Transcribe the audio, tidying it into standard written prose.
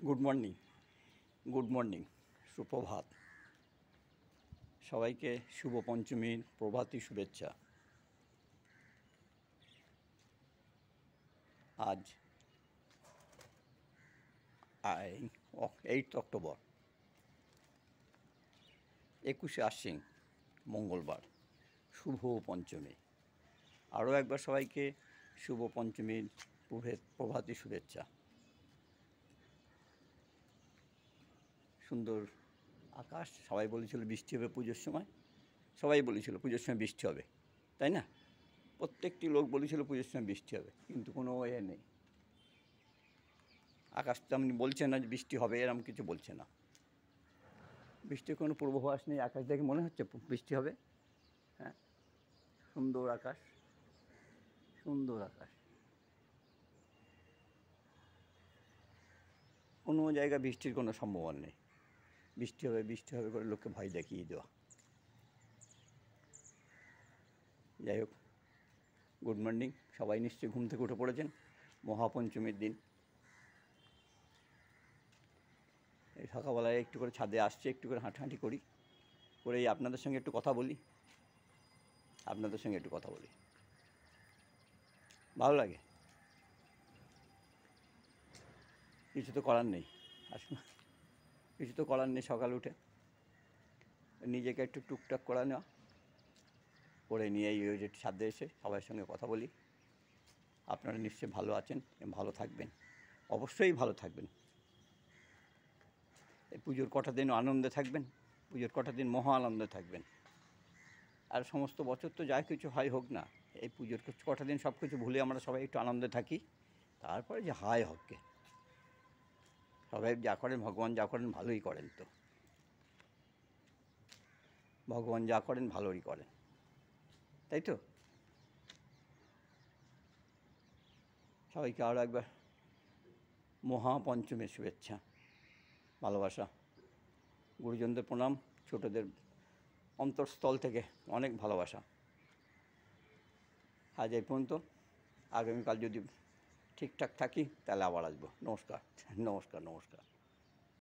Good morning, good morning, সুপ্রভাত। সবাইকে শুভ পঞ্চমীর প্রভাতী শুভেচ্ছা। আজ 8 অক্টোবর, 21শে আশ্বিন, মঙ্গলবার, শুভ পঞ্চমী। আরও একবার সবাইকে শুভ পঞ্চমীর প্রভাতী শুভেচ্ছা। সুন্দর আকাশ, সবাই বলেছিল বৃষ্টি হবে পুজোর সময়, সবাই বলেছিল পুজোর সময় বৃষ্টি হবে, তাই না? প্রত্যেকটি লোক বলেছিল পুজোর সময় বৃষ্টি হবে, কিন্তু কোনো এ নেই। আকাশ তেমনি বলছে না যে বৃষ্টি হবে, এরকম কিছু বলছে না। বৃষ্টির কোনো পূর্বাভাস নেই। আকাশ দেখে মনে হচ্ছে বৃষ্টি হবে। হ্যাঁ, সুন্দর আকাশ, সুন্দর আকাশ। কোনো জায়গায় বৃষ্টির কোনো সম্ভাবনা নেই। বৃষ্টি হবে বৃষ্টি হবে করে লোককে ভয় দেখিয়ে দেওয়া। যাই হোক, গুড মর্নিং। সবাই নিশ্চয়ই ঘুম থেকে উঠে পড়েছেন মহাপঞ্চমীর দিন। এই সকালবেলায় একটু করে ছাদে আসছে, একটু করে হাঁটাহাঁটি করি, করেই আপনাদের সঙ্গে একটু কথা বলি। ভালো লাগে, কিছু তো করার নেই। আসুন, কিছু তো করার নেই। সকালে উঠে নিজেকে একটু টুকটাক করা নেওয়া, করে নিয়ে ওই যে ছাদে এসে সবার সঙ্গে কথা বলি। আপনারা নিশ্চয়ই ভালো আছেন, ভালো থাকবেন, অবশ্যই ভালো থাকবেন। এই পুজোর কটা দিন আনন্দে থাকবেন, পুজোর কটা দিন মহা আনন্দে থাকবেন। আর সমস্ত বছর তো যা কিছু হয় হোক না, এই পুজোর কটা দিন সব কিছু ভুলে আমরা সবাই একটু আনন্দে থাকি। তারপরে যে হায় হককে, সবাই যা করেন, ভগবান যা করেন ভালোই করেন। তো ভগবান যা করেন ভালোই করেন, তাই তো? সবাইকে আরও একবার মহাপঞ্চমীর শুভেচ্ছা, ভালোবাসা, গুরুজনদের প্রণাম, ছোটদের অন্তঃস্থল থেকে অনেক ভালোবাসা। আজ এই পর্যন্ত। আগামীকাল যদি ঠিকঠাক থাকি তাহলে আবার আসবো। নমস্কার, নমস্কার, নমস্কার।